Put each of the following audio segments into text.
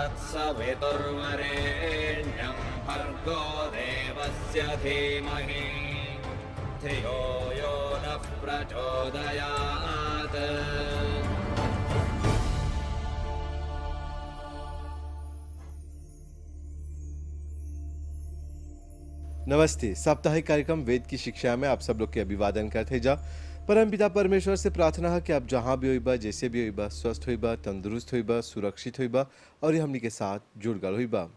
तत्सवितुर्वरेण्यं भर्गो देवस्य धीमहि धियो यो नः प्रचोदयात्। नमस्ते। साप्ताहिक कार्यक्रम वेद की शिक्षा में आप सब लोग के अभिवादन करते जा। परमपिता परमेश्वर से प्रार्थना है कि आप जहाँ भी होइबा, जैसे भी होइबा, स्वस्थ होइबा, तंदुरुस्त होइबा, सुरक्षित होइबा और ये हमनी के साथ जुड़गल होइबा।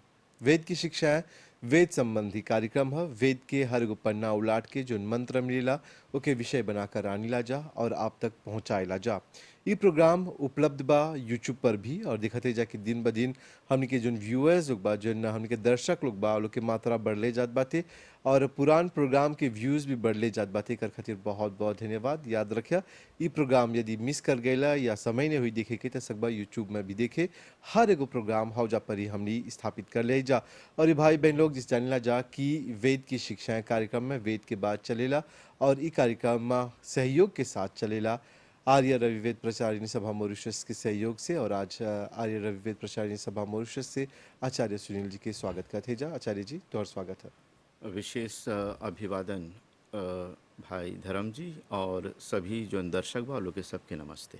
वेद की शिक्षा है वेद संबंधी कार्यक्रम है। वेद के हर एगो पन्ना उलाट के जो मंत्र मिलेला ओके विषय बनाकर आनीला जा और आप तक पहुँचाएला जा। ये प्रोग्राम उपलब्ध बा यूट्यूब पर भी और दिखते जा कि दिन ब दिन हमनी के जो व्यूअर्स लोग बा, जो हमनी के दर्शक लोग बा, लोग के मात्रा बढ़ले जात बाते और पुरान प्रोग्राम के व्यूज़ भी बढ़ले जात बाते। कर खातिर बहुत बहुत धन्यवाद। याद रखिया ये प्रोग्राम यदि मिस कर गएला या समय नहीं हुई देखे के तो सकबा यूट्यूब में भी देखे। हर एगो प्रोग्राम हौजा पर ही हमनी स्थापित कर ले जा। और ये भाई बहन लोग जिस जानेला जा कि वेद की शिक्षाएं कार्यक्रम में वेद के बाद चलेला और ये कार्यक्रम सहयोग के साथ चलेला आर्य रविवेद प्रचारिणी सभा मॉरिशस के सहयोग से। और आज आर्य रविवेद प्रचारिणी सभा मॉरिशस से आचार्य सुनील जी के स्वागत करते जा। आचार्य जी तोहर स्वागत है। विशेष अभिवादन भाई धर्म जी और सभी जो दर्शक बा लोग के सबके नमस्ते।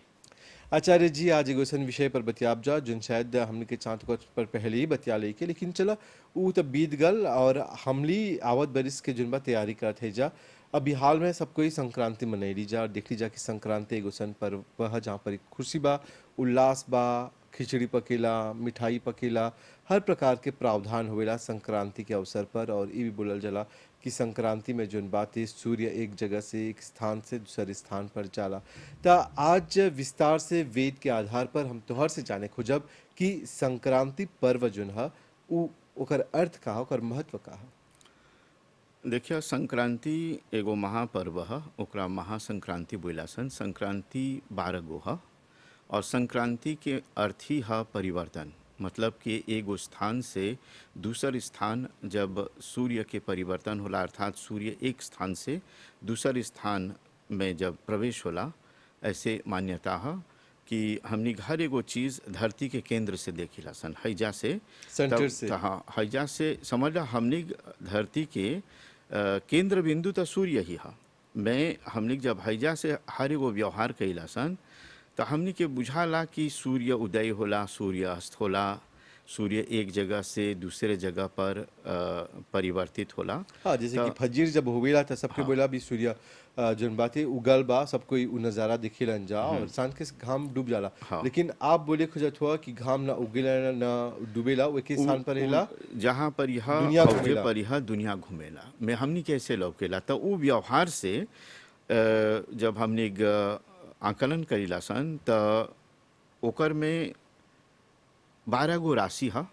आचार्य जी आज एगो ऐसन विषय पर बतियाब जा जो शायद हमने के चांद पर पहले ही बतिया ले के, लेकिन चला वो तो बीत गल और हमली आवत बरिस के जुनबा तैयारी करत है जा। अभी हाल में सब कोई संक्रांति मनैली जा और देख ली जा कि संक्रांति एगो सन पर्व है जहाँ पर खुशी बा, उल्लास बा, खिचड़ी पकेला, मिठाई पकेला, हर प्रकार के प्रावधान होवेला संक्रांति के अवसर पर। और ये भी बोलल जाला कि संक्रांति में जोन बातें सूर्य एक जगह से एक स्थान से दूसरे स्थान पर जाला। तो आज विस्तार से वेद के आधार पर हम तोहर से जाने खोजब कि संक्रांति पर्व जोन है ओकर अर्थ का है, ओकर महत्व का है। देखिए संक्रांति एगो महापर्व है, ओकरा महासंक्रांति बोलासन। संक्रांति 12 गो है और संक्रांति के अर्थ ही है परिवर्तन। मतलब कि एगो स्थान से दूसर स्थान जब सूर्य के परिवर्तन होला, अर्थात सूर्य एक स्थान से दूसर स्थान में जब प्रवेश होला, ऐसे मान्यता है कि हमनी हर एगो चीज़ धरती के केंद्र से देखिला सन, हैजा से सेंटर से। हाँ, हैजा से समझ ला हमनी धरती के केंद्र बिंदु तो सूर्य ही है। मैं हमनी जब हैजा से हर एगो व्यवहार कैला सन तो हमनी के बुझाला कि सूर्य उदय होला, सूर्य अस्त होला, सूर्य एक जगह से दूसरे जगह पर परिवर्तित होला। हाँ, जैसे कि फजीर जब होवेला तो सबके बोला भी सूर्य जोन बातें उगल बा, सब कोई उ नज़ारा दिखेलन जा और सांझ के घाम डूब जाला। हाँ। लेकिन आप बोले खोजत हुआ कि घाम ना उगेला ना डूबेला, वो एक स्थान पर रहेला जहाँ पर यह दुनिया अवधि घूमेला। पर यह दुनिया घूमेला। मैं हमनी कैसे लौकेला तो वो व्यवहार से जब हमने आकलन करीला सन तो ओकर में 12 गो राशि है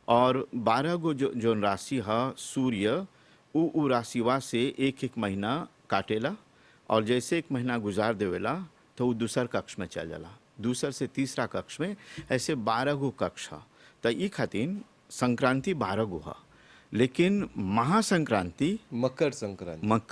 और 12 गो जो राशि है सूर्य उ राशिवा से एक एक महीना काटेला और जैसे एक महीना गुजार देवेला तो वो दूसर कक्ष में चल जाला, दूसर से तीसरा कक्ष में, ऐसे 12 गो कक्ष है। तो ये खातिर संक्रांति 12 गो है, लेकिन महासंक्रांति मकर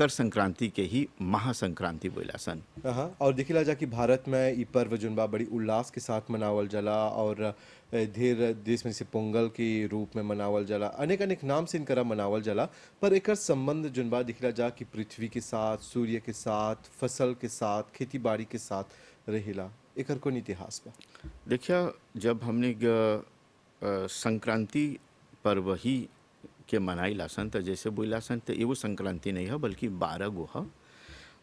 संक्रांति के ही महासंक्रांति बोला सन। हाँ, और देखिला जा कि भारत में ये पर्व जोन बा बड़ी उल्लास के साथ मनावल जाला और ढेर देश में से पोंगल के रूप में मनावल जाला, अनेक अनेक नाम से इनकरा मनावल जाला। पर एकर संबंध जोन बा दिखला जा कि पृथ्वी के साथ, सूर्य के साथ, फसल के साथ, खेती बाड़ी के साथ रहेला। एकर कौन इतिहास बा? देखिए जब हमने संक्रांति पर्व ही के मनाई लासन तो जैसे बोला सन तो एगो संक्रांति नहीं है बल्कि 12 गो है।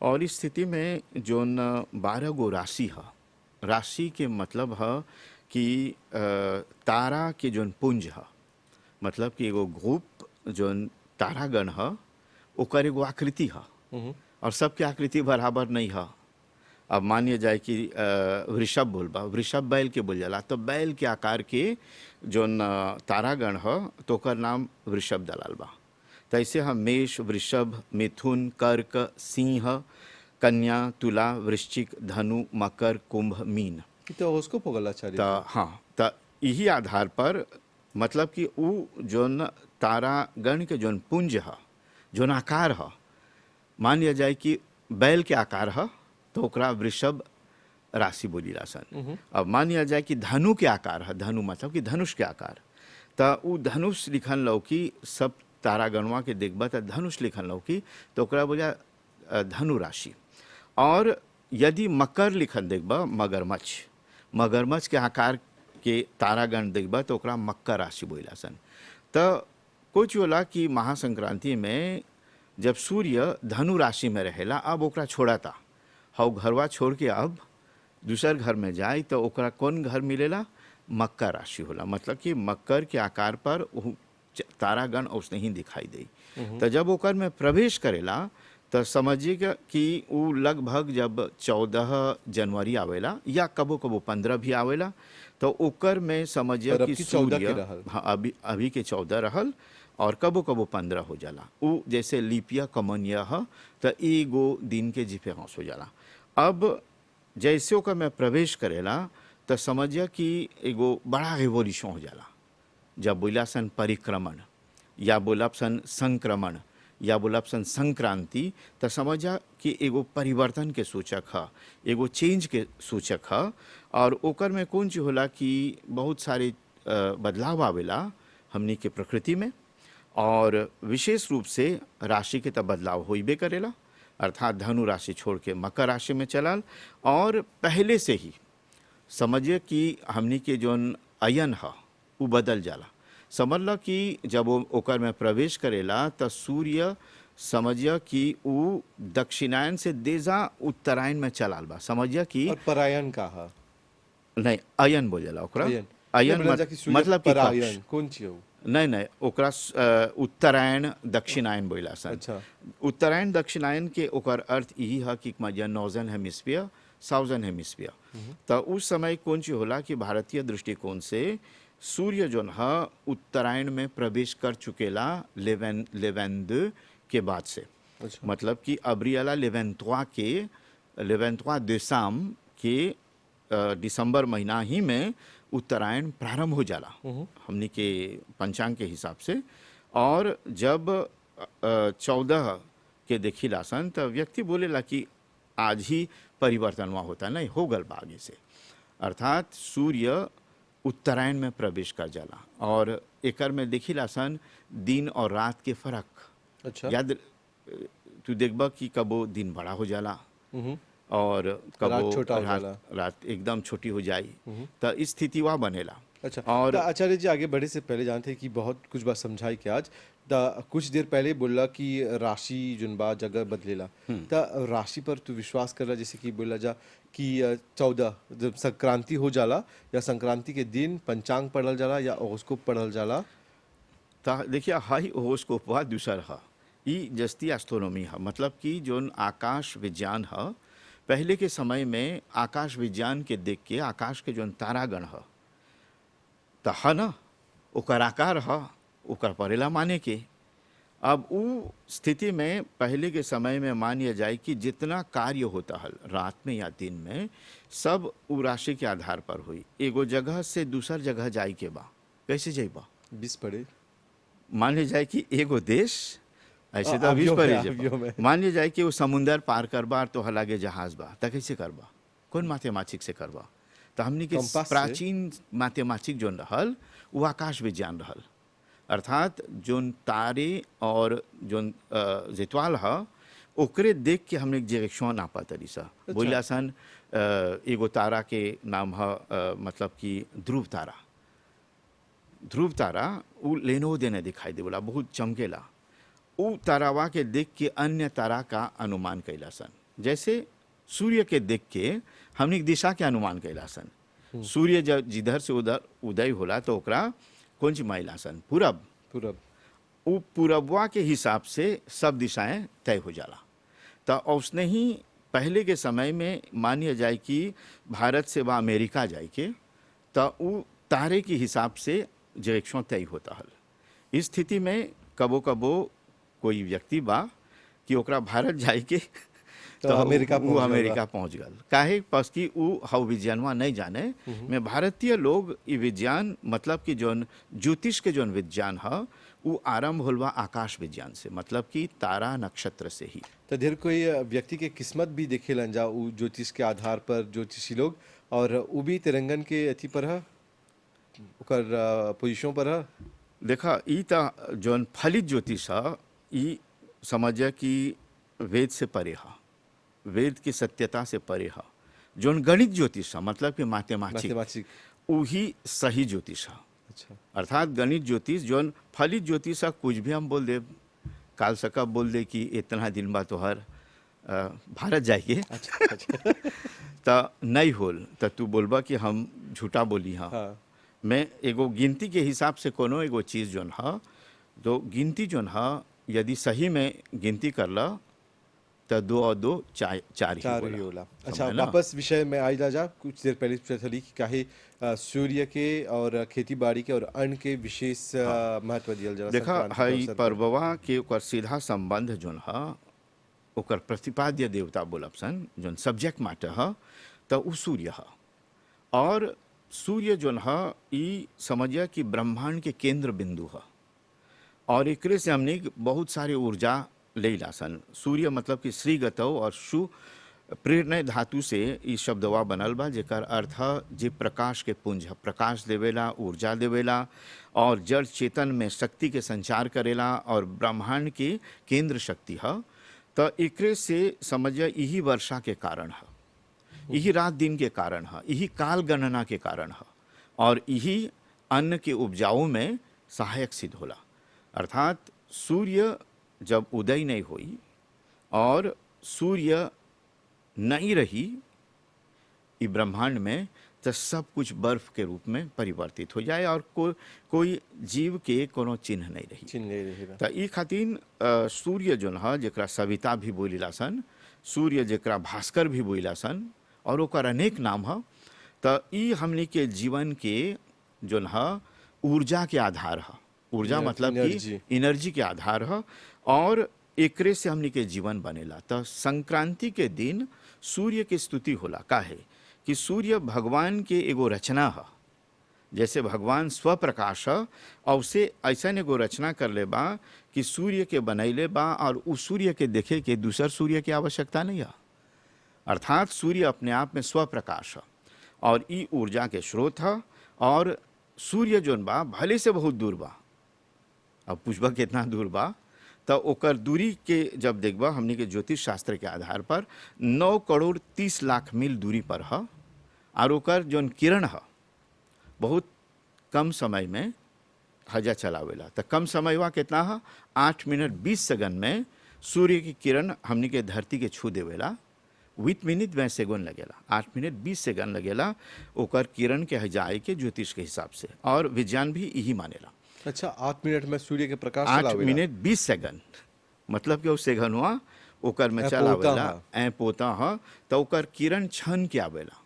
और इस स्थिति में जो 12 गो राशि है, राशि के मतलब है कि तारा के जो पुंज है, मतलब कि एगो ग्रुप जो तारागण है ओकर एगो आकृति है और सबके आकृति बराबर नहीं है। अब मानिए जाए कि वृषभ बोलबा, वृषभ बैल के बोल जाला तो बैल के आकार के जो तारागण है तो ओकर नाम वृषभ दलाल बा। तो ऐसे हम मेष, वृषभ, मिथुन, कर्क, सिंह, कन्या, तुला, वृश्चिक, धनु, मकर, कुंभ, मीन। तो उसको पोगल आचार्य। तो हाँ, तो यही आधार पर मतलब कि वो जोन तारागण के जोन पुंज है, जोन आकार है, मान लिया जाए कि बैल के आकार है तो ओकरा वृषभ राशि बोलीला सन। अब मान लिया जाए कि धनु के आकार है, धनु मतलब कि धनुष के आकार, त उ धनुष लिखन लौकी सब तारागणवा के देखबा त धनुष लिखन लौकी तो ओकरा बोला धनु राशि। और यदि मकर लिखन देखबा मगरमच्छ, मगरमच्छ के आकार के तारागण देखबा तो ओकरा मकर राशि बोला सन। त कुछ होला कि महासंक्रांति में जब सूर्य धनु राशि में रहेला, अब ओकरा छोड़ता, हव घरवा छोड़ के अब दूसर घर में जाए तो ओकरा कौन घर मिलेला, मकर राशि होला। मतलब कि मकर के आकार पर तारागण उसने ही दिखाई दे। तो जब ओकर में प्रवेश करेला तो समझिए कि वो लगभग जब 14 जनवरी आवेला या कबो कबो 15 भी आवेला तो ओकर में समझिए कि सूर्य हाँ अभी के 14 रहल और कबो कबो 15 हो जाला। उ जैसे लीपिया कमनिया है तो एगो दिन के डिफरेंस हो जाला। अब जैसे ओकर में प्रवेश करेला तो समझिए कि एगो बड़ा रिवोल्यूशन हो जाला। जब बोला सन परिक्रमण या बोला सन संक्रमण या बोला सन संक्रांति तो समझा कि एगो परिवर्तन के सूचक है, एगो चेंज के सूचक है। और ओकर में कौन चीज होला कि बहुत सारे बदलाव आवेला हमनी के प्रकृति में, और विशेष रूप से राशि के तब बदलाव होइबे करेला, अर्थात धनु राशि छोड़ के मकर राशि में चलाल। और पहले से ही समझिए कि हमनी के जोन अयन है वो बदल जाला। समझ लो कि जब वो ओकर में प्रवेश करेला तो सूर्य समझिए कि वो दक्षिणायन से देजा उत्तरायण में चलाल बा। समझिए कि और परायण का है नहीं अयन बोलेला ओकरा, अयन मतलब कि परायण कौन चीज हो? नहीं ओकरा उत्तरायण दक्षिणायन बोला सन। अच्छा। उत्तरायण दक्षिणायन के ओकर अर्थ यही है कि मजा नॉर्दर्न हेमिस्फीयर साउदर्न हेमिस्फीयर। तो उस समय कौन चीज होला कि भारतीय दृष्टिकोण से सूर्य जो है उत्तरायण में प्रवेश कर चुकेला लेवेंद के बाद से। अच्छा। मतलब कि अब्रियला लेवेंतवा देसाम के दिसंबर महीना ही में उत्तरायण प्रारंभ हो जाला हमनी के पंचांग के हिसाब से। और जब 14 के देखी लासन तो व्यक्ति बोलेला कि आज ही परिवर्तन वहाँ होता, नहीं हो गल आगे से, अर्थात सूर्य उत्तरायण में प्रवेश कर जाला। और एकर में देखी लासन दिन और रात के फर्क। अच्छा। याद तू देखबा कि कबो दिन बड़ा हो जाला और कबो रात एकदम छोटी हो जाई, तो इस स्थिति वह बनेला। अच्छा। और आचार्य जी आगे बढ़े से पहले जानते हैं कि बहुत कुछ बात समझाई कि आज कुछ देर पहले बोला कि राशि जुन बा जगह बदलेला, तो राशि पर तू विश्वास करला जैसे कि बोला जा कि 14 जब संक्रांति हो जाला या संक्रांति के दिन पंचांग पढ़ल जाला या होरोस्कोप पढ़ल जाला। तो देखिए हाई होरोस्कोप वा दूसर है, ई जस्ती एस्ट्रोनॉमी है। मतलब कि जोन आकाश विज्ञान है, पहले के समय में आकाश विज्ञान के देख के आकाश के जोन तारागण है तो है ना ओकर आकार है ओकर परेला माने के। अब उ स्थिति में पहले के समय में मानिए जाए कि जितना कार्य होता है रात में या दिन में सब उ राशि के आधार पर हुई। एगो जगह से दूसर जगह जाए के बा, कैसे जाइबा 20 पड़े, मान लिया जाए कि एगो देश ऐसे तो 20 पड़े, मान लिया जाए कि वो समुंदर पार करबा तो हलागे जहाज बा, तो कैसे करबा, कौन मैथमेटिक्स से करबा। तो हमने के प्राचीन मैथमेटिक्स जोन रहल वो आकाश विज्ञान रहल, अर्थात जोन तारे और जोन जितवाल है ओकरे देख के हमने डायरेक्शन नापा तरी सा। बोला सन एगो तारा के नाम है मतलब कि ध्रुव तारा। ध्रुव तारा वो लेनो देने दिखाई दे, बोला बहुत चमकेला। वो तारावा के देख के अन्य तारा का अनुमान कैला सन। जैसे सूर्य के देख के हमने दिशा के अनुमान कैला सन। सूर्य जब जिधर से उधर उदय होला तो ओकरा कौन सी माइला सन, पूरब। वो पूरबवा के हिसाब से सब दिशाएं तय हो जाला। तो उसने ही पहले के समय में मानिए जाए कि भारत से वह अमेरिका जाए के तो वो तारे के हिसाब से डायरेक्शन तय होता है। इस स्थिति में कबो कबो कोई व्यक्ति बा कि ओकरा भारत जाए के तो अमेरिका वो पहुंच गल बा। अमेरिका पहुंच गल काहे बस कि ऊ हव विज्ञानवा नहीं जाने में भारतीय लोग ई विज्ञान मतलब कि जोन ज्योतिष के जोन विज्ञान ह ऊ आरंभ होल बा आकाश विज्ञान से मतलब कि तारा नक्षत्र से ही। तो ढेर कोई व्यक्ति के किस्मत भी देखेलन जा उ ज्योतिष के आधार पर ज्योतिषी लोग, और उ भी तिरंगन के अथी पर है, ओकर पोजीशन पर है। देखा ई त जोन फलित ज्योतिष ह ई समझ कि वेद से परे ह, वेद की सत्यता से परे ह। जोन गणित ज्योतिष ह मतलब कि मैथमेटिक्स मैथमेटिक्स। वही सही ज्योतिष है। अच्छा अर्थात गणित ज्योतिष जोन फलित ज्योतिष है, कुछ भी हम बोल दे, काल सकब बोल दे कि इतना दिन बाद तोहर भारत जाइए अच्छा अच्छा त नहीं होल त तू बोलबा कि हम झूठा बोली हाँ। हाँ मैं एगो गिनती के हिसाब से कोनो एगो चीज़ जोन है, तो गिनती जोन है यदि सही में गिनती करला तो 2 और 2 4 ही चार ही होला। होला। अच्छा समझे ना? वापस विषय में आई जा, कुछ देर पहले पूछा थी कि काहे सूर्य के और खेती बाड़ी के और अन्न के विशेष महत्व दियल जाला देखा संक्रांति के हई अवसर पर। पर्ववा के ओकर सीधा संबंध जोन है ओकर प्रतिपाद्य देवता बोलब सन जोन सब्जेक्ट मैटर है तो उ सूर्य है। और सूर्य जोन है ई समझिए कि ब्रह्मांड के केंद्र बिंदु है, और एकरे से हमने बहुत सारे ऊर्जा ले लासन। सूर्य मतलब कि श्री गतव और शु प्रेरणय धातु से ई शब्दवा बनल बा, जेकर अर्थ है जे प्रकाश के पुंज है, प्रकाश देवेला, ऊर्जा देवेला और जड़ चेतन में शक्ति के संचार करेला और ब्रह्मांड के केंद्र शक्ति है। तो एकरे से समझिए यही वर्षा के कारण है, यही रात दिन के कारण है, यही काल गणना के कारण है, और यही अन्न के उपजाऊ में सहायक सिद्ध होला। अर्थात सूर्य जब उदय नहीं हुई और सूर्य नहीं रही ई ब्रह्मांड में, तो सब कुछ बर्फ के रूप में परिवर्तित हो जाए और कोई जीव के कोनो चिन्ह नहीं रही। चिन्ह नहीं रहेगा। तो ई खातिर सूर्य जोन है जेकरा सविता भी बोलिला सन, सूर्य जेकरा भास्कर भी बोलिला सन, और ओकर अनेक नाम है। तो ई हमनी के जीवन के जोन है ऊर्जा के आधार है। ऊर्जा मतलब कि एनर्जी के आधार है, और एकरे से हमनी के जीवन बनेला। तो संक्रांति के दिन सूर्य की स्तुति होला काहे कि सूर्य भगवान के एगो रचना है। जैसे भगवान स्वप्रकाश है और उसे ऐसा एगो रचना कर ले बा कि सूर्य के बनैले बा और उस सूर्य के देखे के दूसर सूर्य की आवश्यकता नहीं है। अर्थात सूर्य अपने आप में स्वप्रकाश है और ई ऊर्जा के स्रोत है। और सूर्य जोन बा भले से बहुत दूर बा, अब पूछबा कितना दूर बा, तो ओकर दूरी के जब देखबा हमनी के ज्योतिष शास्त्र के आधार पर 9 करोड़ 30 लाख मील दूरी पर है, और ओकर जोन किरण है बहुत कम समय में हजा चलावेला। तो कम समय हुआ कितना है 8 मिनट 20 सेकंड में सूर्य की किरण हमनी के धरती के छू देवेला। 20 मिनट 20 सेकंड लगेला, 8 मिनट 20 सेकंड लगेला ओकर किरण के हजाए के ज्योतिष के हिसाब से, और विज्ञान भी यही मानेला। अच्छा 8 मिनट में सूर्य के प्रकाश 8 मिनट 20 सेकंड मतलब कि उस सेकंडवा ओकर में चलावेला ए पोता है, तो ओकर किरण छन के आवेला।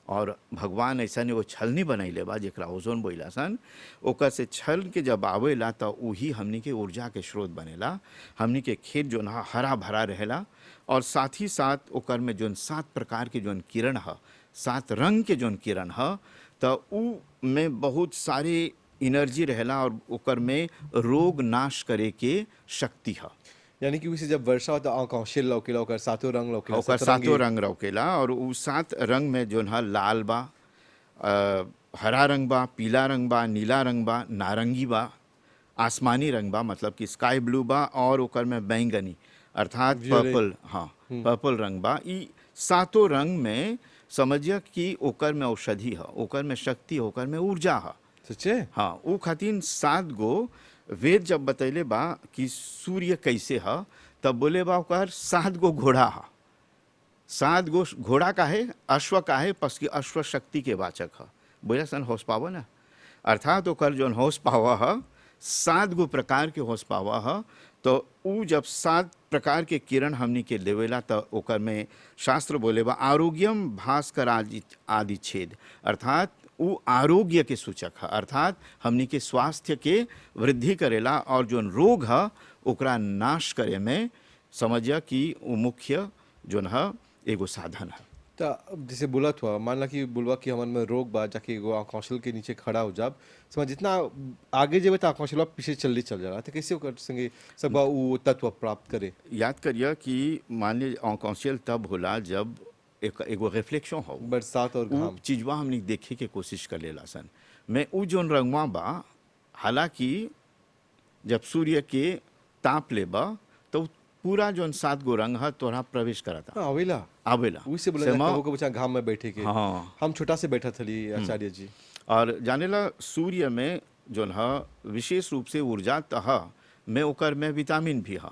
और भगवान ऐसा एगो छलनी बनैले बा जेकरा ओजोन बोइला सन, ओकर से छल के जब आवेला तो वही हमनी के ऊर्जा के स्रोत बनेला। हमनी के खेत जो ना हरा भरा रहेला, और साथ ही साथ ओकर में जोन 7 प्रकार के जोन किरण है, 7 रंग के जोन किरण है, तो उ में बहुत सारे एनर्जी रहेला और ओकर में रोग नाश करे के शक्ति है। यानी कि उसे जब वर्षा होता आकाशीय लौकेला, ओकर सातों रंग लौकेला, ओकर सातों रंग लौकेला, और उ 7 रंग में जोन है लाल बा, हरा रंग बा, पीला रंग बा, नीला रंग बा, नारंगी बा, आसमानी रंग बा मतलब कि स्काई ब्लू बा, और ओकर में बैंगनी अर्थात पर्पल, हाँ पर्पल रंग बा। ई 7 रंग में समझिए कि ओकर में औषधि है, ओकर में शक्ति है, ओकर में ऊर्जा है। सच्चे? हाँ, उ खातिर 7 गो वेद जब बतैले बा कि सूर्य कैसे है, तब बोले बा ओकर 7 गो घोड़ा है। 7 गो घोड़ा का है, अश्व का है, पस की अश्व शक्ति के वाचक है। बोले सन हॉर्स पावर ना, अर्थात ओकर जोन हॉर्स पावर है 7 गो प्रकार के हॉर्स पावर है। तो उ जब 7 प्रकार के किरण हमनी के लेवेला, तो ओकर में शास्त्र बोले बा आरोग्यम भास्कर आदि छेद, अर्थात उ आरोग्य के सूचक है, अर्थात हमनी के स्वास्थ्य के वृद्धि करेला, और जोन रोग है ओकरा नाश करे में समझिए कि वो मुख्य जोन है एगो साधन है। तो अब जैसे बोला हुआ मान ला कि बोलवा कि हमन में रोग बा जाके एगो आकांशल के नीचे खड़ा हो जाब समझ जितना आगे जेबे तो आकांशलवा पीछे चलते चल जाला तो कैसे ओकर संगे सब वो तत्व प्राप्त करे। याद करिए कि मान लीजिए ऑनकॉन्शियल तब होला जब एक एगो रिफ्लेक्शन हो, बरसात और उ घाम। चीजवा हमने देखे के कोशिश कर लेला सन। मैं उ जोन रंगवा बा, हालांकि जब सूर्य के ताप लेबा तो पूरा जोन 7 गो रंग है तोरा प्रवेश करता हाँ आवेला आवेला उसे बोला सेमा- कबो कबो घाम में बैठे के। हाँ। हम छोटा से बैठा थली आचार्य जी। और जानेला सूर्य में जोन है विशेष रूप से ऊर्जा तह में ओकर में विटामिन भी है,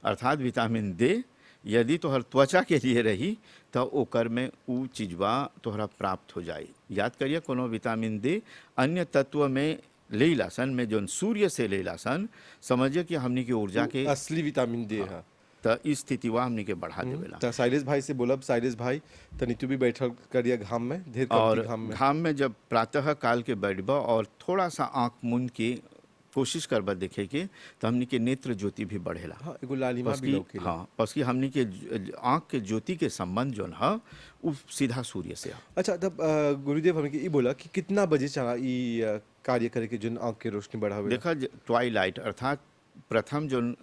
अर्थात विटामिन D यदि तोहर त्वचा के लिए रही तो ओकर में उ चीजवा तोहरा प्राप्त हो जाए। याद करिए कोनो विटामिन D अन्य तत्व में ले लासन में जोन सूर्य से ले लासन, समझिए कि हमनी की ऊर्जा के असली विटामिन D है। त इस स्थितिवा हमनी के बढ़ा देवेला। तो साइलेश भाई से बोलब साइलेश भाई तनी तू भी बैठल करिया घाम में ढेर और कमती घाम में। घाम में जब प्रातः काल के बैठबा और थोड़ा सा आंख मूंद के कोशिश करबा देखे के तो हमनी के नेत्र ज्योति भी बढ़ेला। हाँ एगो लालिमा भी बस की लौकेला। हाँ बस की हमनी के आंख के ज्योति के संबंध जोन है वो सीधा सूर्य से है। अच्छा तब गुरुदेव हमके ई बोला कि कितना बजे चला ई कार्य करे के जोन आंख के रोशनी बढ़ावे। देखा ट्वाइलाइट अर्थात प्रथम जोन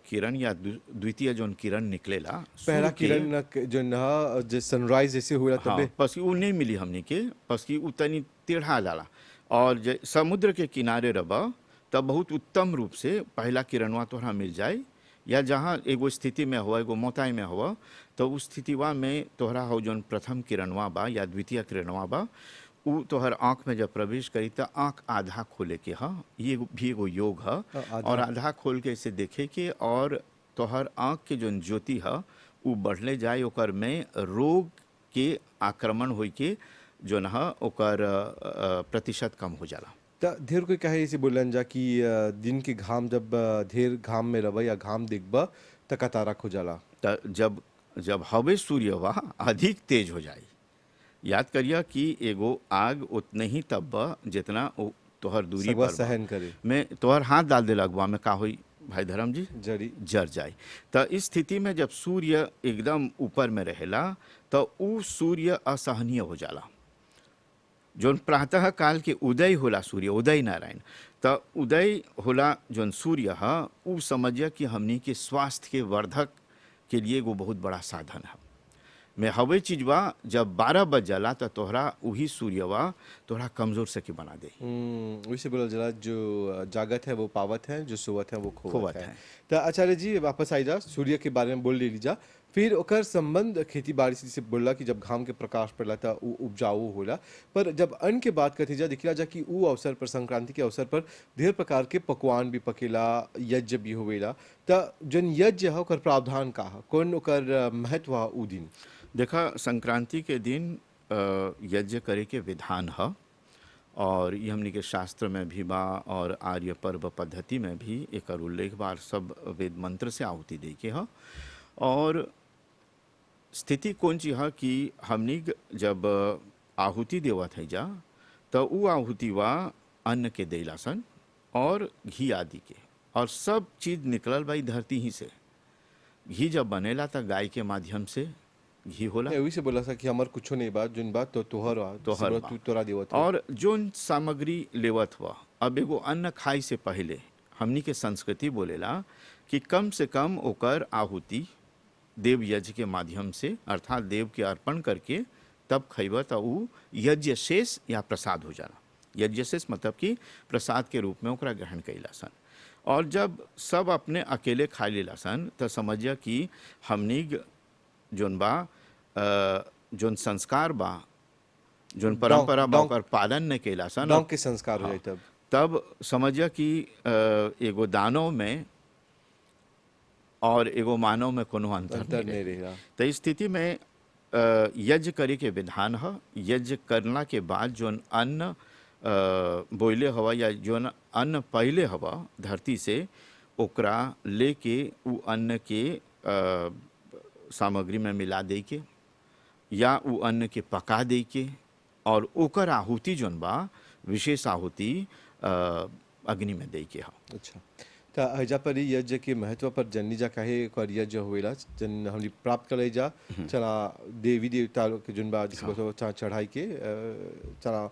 किरण या द्वितीय जोन किरण निकलेला पहला सूर्य के- किरण जो न जो सनराइज जैसे हुआ हाँ तबे बस की वो नहीं मिली हमनी के, बस की वो तनी टेढ़ा जाला और समुद्र के किनारे रबा तब बहुत उत्तम रूप से पहला किरणवा तोहरा मिल जाए, या जहाँ एगो स्थिति में हुआ एगो मोताई में हुआ तो उस स्थितिवा में तोहरा हो जोन प्रथम किरणवा बा या द्वितीय किरणवा बा उ तोहर आँख में जब प्रवेश करी तो आँख आधा खोले के हा, ये भी एगो योग है। आधा। और आधा खोल के इसे देखे के और तोहर आँख के जोन ज्योति है वो बढ़ले जाए, ओकर में रोग के आक्रमण होई के जोन है ओकर प्रतिशत कम हो जाला। त ढेर कोई कहे ऐसे बोलन जा कि दिन के घाम जब ढेर घाम में रबा या घाम देखबा त कतारा खो जाला। त जब जब हवे सूर्यवा अधिक तेज हो जाए, याद करिए कि एगो आग उतने ही तब बा जितना तोहर दूरी सबवा पर बा। सहन करे मैं तोहर हाथ डाल दे लगवा में का होई भाई धर्म जी जड़ी। जर जाए। तो इस स्थिति में जब सूर्य एकदम ऊपर में रहेला तो उ सूर्य असहनीय हो जाला। जोन प्रातः काल के उदय होला सूर्य उदय नारायण तो उदय होला जोन सूर्य है उ समझिए कि हमनी के स्वास्थ्य के वर्धक के लिए वो बहुत बड़ा साधन है। मैं हवे चीजवा जब 12 बज जाला तो तोहरा वही सूर्यवा तोहरा कमजोर से के बना दे। वैसे बोला जला जो जागत है वो पावत है, जो सोवत है वो खोवत खोवत है। है। तो आचार्य जी वापस आई जा सूर्य के बारे में बोल ले लीजा, फिर ओकर संबंध खेती बाड़ी से बोला कि जब घाम के प्रकाश पड़ला था वो उपजाऊ होला, पर जब अन्न के बात करते जा देखिला जा कि वो अवसर पर संक्रांति के अवसर पर ढेर प्रकार के पकवान भी पकेला, यज्ञ भी होवेला। तो जन यज्ञ है ओकर प्रावधान का है, कौन ओकर महत्व है उ दिन। देखा संक्रांति के दिन यज्ञ करे के विधान है और ये हमनी के शास्त्र में भी बा और आर्य पर्व पद्धति में भी एक उल्लेख बार सब वेद मंत्र से आहुति दे के है। और स्थिति कौन ची है कि हमनी जब आहुति देवत है जा तो वो आहुति वा अन्न के देलासन और घी आदि के, और सब चीज़ निकलल भाई धरती ही से। घी जब बनेला तो गाय के माध्यम से घी होला वही से बोला सा कि हमार कुछो नहीं बात जोन बात तो तोहर तोहर तू बा। तोरा देवत हो। और जोन सामग्री लेवत हुआ अब एगो अन्न खाई से पहले हमनी के संस्कृति बोलेला कि कम से कम ओकर आहुति देव यज्ञ के माध्यम से अर्थात देव के अर्पण करके तब खैबा तो उ यज्ञ शेष या प्रसाद हो जाला। यज्ञ शेष मतलब कि प्रसाद के रूप में ओकरा ग्रहण कैला सन। और जब सब अपने अकेले खा लेला सन तो समझिए कि हमनी जोन बा जोन संस्कार बा जोन परंपरा बा ओकर पालन न कैला सन डोंक के संस्कार हो जाए तब समझिए कि एगो दानव में और एगो मानव में कोनो अंतर अंतर नहीं नहीं रहे। रहेगा। तो इस स्थिति में यज्ञ करे के विधान है। यज्ञ करना के बाद जोन अन्न बोइले हवा या जोन अन्न पहले हवा धरती से ओकरा लेके उ अन्न के सामग्री में मिला दे के या उ अन्न के पका दे के और ओकर आहुति जोन बा विशेष आहुति अग्नि में दे के हा। अच्छा का हजा पर ही यज्ञ के महत्व पर जननी जा काहे कर यज्ञ होएला जन हमनी प्राप्त करे जा चला देवी देवता लोग के जुन बा जिसे बताओ चढ़ाई के चला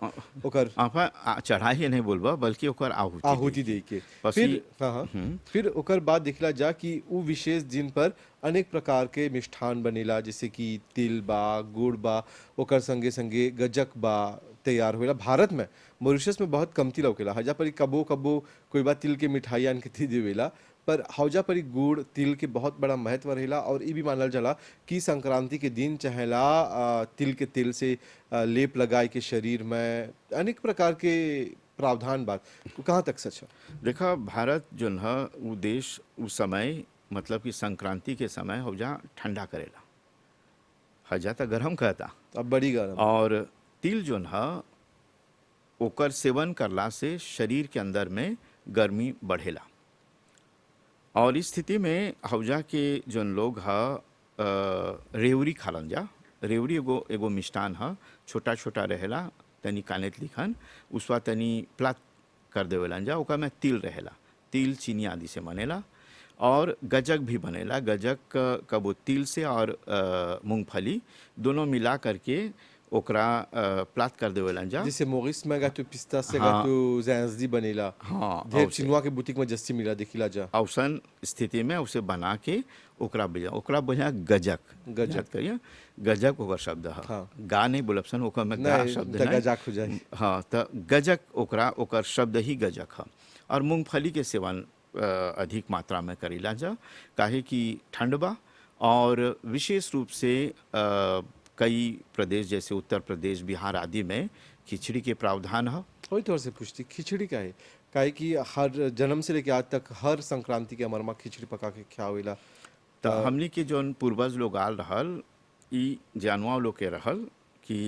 ओकर आप चढ़ाई नहीं बोलबा बल्कि ओकर आहुति दे के फिर हाँ हाँ फिर ओकर बाद देखला जा कि उ विशेष दिन पर अनेक प्रकार के मिष्ठान बनेला जैसे कि तिल बा गुड़ बा ओकर संगे संगे गजक बा तैयार होएला भारत में मॉरिशस में बहुत कमती लौकेला हजा परी कबो कबो कोई बात तिल के मिठाई आन के थी देवेला पर हौजा परी गुड़ तिल के बहुत बड़ा महत्व रहेला और ये भी मानल जाला कि संक्रांति के दिन चहेला तिल के तेल से लेप लगाए के शरीर में अनेक प्रकार के प्रावधान बात कहाँ तक सच है। देखा भारत जो है वो देश उस समय मतलब कि संक्रांति के समय हौजा ठंडा करेला हजा तो गर्म कहता अब बड़ी गर्म और तिल जो है ओकर सेवन करला से शरीर के अंदर में गर्मी बढ़ेला और इस स्थिति में हौजा के जोन लोग ह रेवड़ी खालन जा रेवड़ी एगो मिष्टान है छोटा छोटा रहेला तनी कानेत लिखन उसवा तनी प्लात कर देवेलन जा ओका में तिल रहेला तिल चीनी आदि से बनेला और गजक भी बनेला गजक कबो तिल से और मूंगफली दोनों मिला करके ओकरा प्लात कर देवेलन जा जैसे मोरिस में गातो पिस्ता से गातो जैंसदी बनेला हाँ ढेर चिनुआ के बुटीक में जस्सी मिला देखिला जा औसन स्थिति में उसे बना के ओकरा बजा गजक करिए गजक ओकर शब्द है हाँ। गा नहीं बोलबसन ओकर में गा शब्द नहीं गजक हो जाए हाँ तो गजक ओकर शब्द ही गजक है और मूंगफली के सेवन अधिक मात्रा में करीला जा काहे कि ठंड बा और विशेष रूप से कई प्रदेश जैसे उत्तर प्रदेश बिहार आदि में खिचड़ी के प्रावधान है। वही तौर से पूछती खिचड़ी का है काहे कि हर जन्म से लेके आज तक हर संक्रांति के अमरमा खिचड़ी पका के खियावेला तो हमनी के जोन पूर्वज लोग आल रहल ई जानवा लोग के रहल कि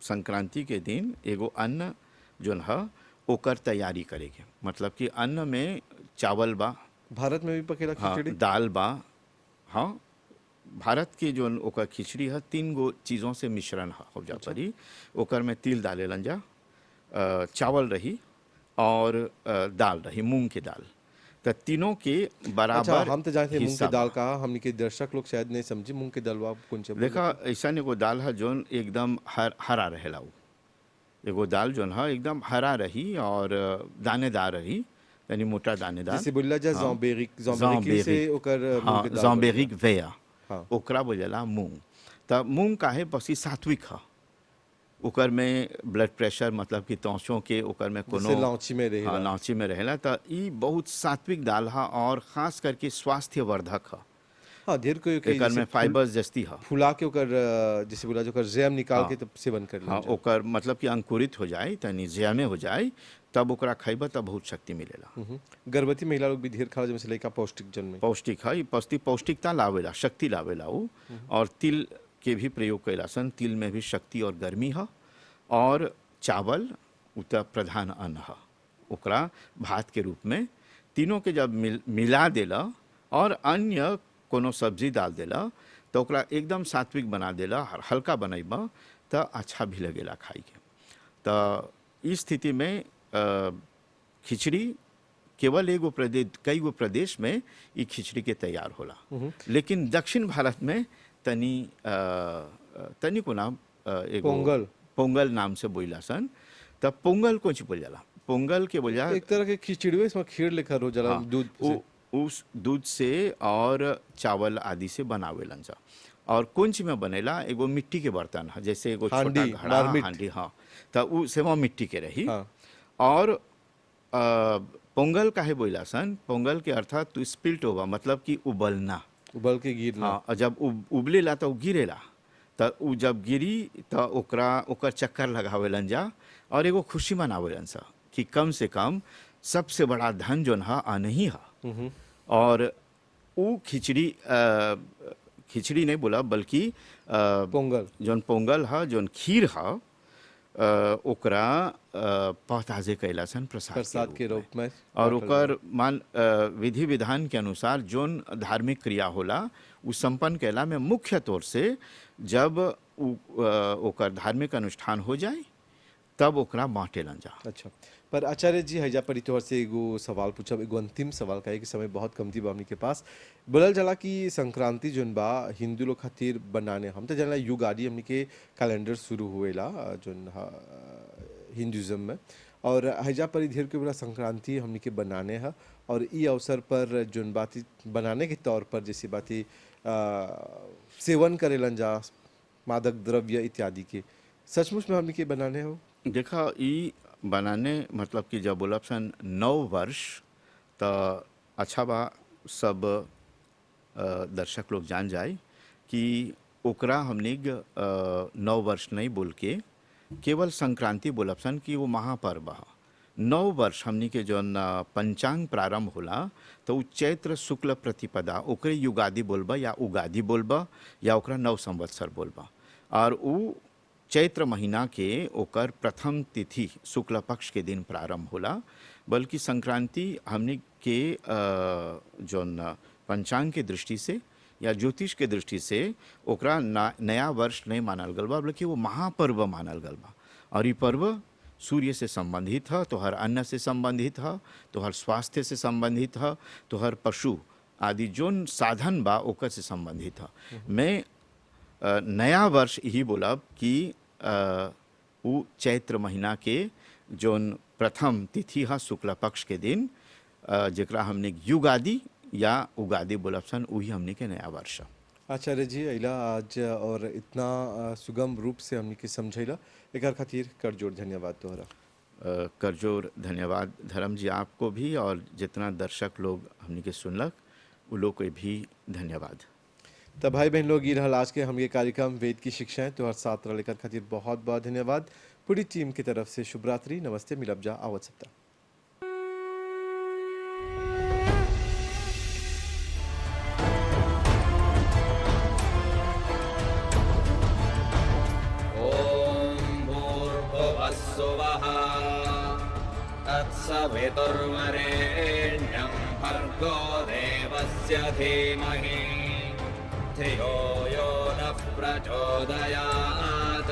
संक्रांति के दिन एगो अन्न जोन है ओकर तैयारी करेगे मतलब कि अन्न में चावल बा भारत में भी पकेला खिचड़ी हाँ, दाल बा हाँ भारत के जो ओकर खिचड़ी है 3 गो चीज़ों से मिश्रण हो जा परी ओकर में तिल डालेलन जा चावल रही और दाल रही मूंग के दाल तो तीनों के बराबर अच्छा, हम तो जानते हैं मूंग की दाल का हमनी के दर्शक लोग शायद नहीं समझे मूंग की दाल कौन से देखा ऐसा एगो दाल है जोन एकदम हरा रहेला एगो दाल जोन है एकदम हरा रही और दानेदार रही यानी मोटा दानेदार जैसे बोला जा ज़ॉम्बेरिक से ओकर हाँ ज़ॉम्बेरिक वेया हाँ। ओकरा बोलेला मूंग तब मूंग काहे पसी सात्विक है ओकर में ब्लड प्रेशर मतलब कि तौचों के ओकर में कोनो लाउची में रहेला लाउची में रहेला तो ई बहुत सात्विक दाल है और खास करके स्वास्थ्यवर्धक है हाँ ढेर कोई एकर में फाइबर जस्ती है फुला के ओकर जैसे बोला जो ओकर जैम निकाल के तब सेवन कर हाँ ओकर मतलब कि अंकुरित हो जाए तनी जैमे हो जाए तब ओकरा खइबा तब बहुत शक्ति मिलेला गर्भवती महिला लोग भी ढेर खाला जैसे लड़का पौष्टिक जन्मे पौष्टिक है पौष्टिकता लावेला शक्ति लावेला वो और तिल के भी प्रयोग कैला सन तिल में भी शक्ति और गर्मी है और चावल उतर प्रधान अन्न है ओकरा भात के रूप में तीनों के जब मिला देला और अन्य कोनो सब्जी डाल देला तो ओकरा एकदम सात्विक बना देला हल्का बनैबा तो अच्छा भी लगेला खाई के तो इस स्थिति में खिचड़ी केवल एगो प्रदेश कई गो प्रदेश में ये खिचड़ी के तैयार होला लेकिन दक्षिण भारत में तनी को नाम एगो पोंगल नाम से बोला सन तब पोंगल कौन सी बोल जाला पोंगल के बोला एक तरह के खिचड़ी इसमें खीर लेकर हो जाला दूध से उस दूध से और चावल आदि से बनावेलन सा और कुंच में बनेला एगो मिट्टी के बर्तन है जैसे एगो छोटा घड़ा हांडी हाँ तो उ सेवा मिट्टी के रही हाँ। और पोंगल काहे बोला सन पोंगल के अर्थात तू स्पिल्ट होगा मतलब कि उबलना उबल के गिरना हाँ जब उबलेला तो गिरेला तो उ जब गिरी तो ओकर चक्कर लगावेलन जा और एगो खुशी मनावेलन सा कि कम से कम सबसे बड़ा धन जोन है अन्न ही है और वो खिचड़ी नहीं बोला बल्कि पोंगल जोन पोंगल है जोन खीर है ओकरा पताजे कैला सन प्रसाद के रूप में और ओकर मान विधि विधान के अनुसार जोन धार्मिक क्रिया होला उ संपन्न कैला में मुख्य तौर से जब ओकर धार्मिक अनुष्ठान हो जाए तब ओकरा बाँटेलन जा। अच्छा पर आचार्य जी हैजा पर तोहर से एगो सवाल पूछब, एगो अंतिम सवाल का है कि समय बहुत कमती बा हमनी के पास। बोलल जाला कि संक्रांति जोन बा हिंदू लोग खातिर बनाने, हम तो जानला युगादि हमनी के कैलेंडर शुरू हुएला जोन हिंदुइज्म में, और हैजा पर ढेर के बड़ा संक्रांति हमनी के बनाने है। और ई अवसर पर जोन बाती बनाने के तौर पर जैसे बाती सेवन करेलन जा मादक द्रव्य इत्यादि के, सचमुच में हमनी के बनाने हो? देखा ई बनाने मतलब कि जब बोलब सन नव वर्ष तो अच्छा बा सब दर्शक लोग जान जाए कि ओकरा हमने नव वर्ष नहीं बोल के केवल संक्रांति बोलब सन कि वो महापर्व है। नव वर्ष हमनी के जौन पंचांग प्रारंभ होला तो उ चैत्र शुक्ल प्रतिपदा ओकरे युगादि बोलबा या उगादि बोलबा या ओकरा नव संवत्सर बोलबा। और उ चैत्र महीना के ओकर प्रथम तिथि शुक्ल पक्ष के दिन प्रारंभ होला, बल्कि संक्रांति हमनी के जौन पंचांग के दृष्टि से या ज्योतिष के दृष्टि से ओकरा नया वर्ष नहीं मानल गल बा, बल्कि वो महापर्व मानल गल बा। और ये पर्व सूर्य से संबंधित है, तो हर अन्न से संबंधित है, तो हर स्वास्थ्य से संबंधित है, तो हर पशु आदि जोन साधन बा ओकर से संबंधित है। मैं नया वर्ष यही बोलब कि वो चैत्र महीना के जोन प्रथम तिथि है शुक्ल पक्ष के दिन जकरा हमने युगादि या उगादि बोलब सन, वही हमने के नया वर्ष। आचार्य जी अइला आज और इतना सुगम रूप से हमनी के समझैला, एकर खातिर करजोड़ धन्यवाद तोहरा। करजोर धन्यवाद धर्म जी आपको भी, और जितना दर्शक लोग हमनी के सुनलक उ लोग को भी धन्यवाद। तब भाई बहन लोग, ये रहल आज के हम ये कार्यक्रम वेद की शिक्षाएं तोहर साथ लेकर खातिर बहुत बहुत धन्यवाद। पूरी टीम की तरफ से शुभ रात्रि, नमस्ते, मिलब जा आवत सप्ताह। तत्सवितुर्वरेण्यं भर्गो देवस्य धीमहि धियो यो नः प्रचोदयात्।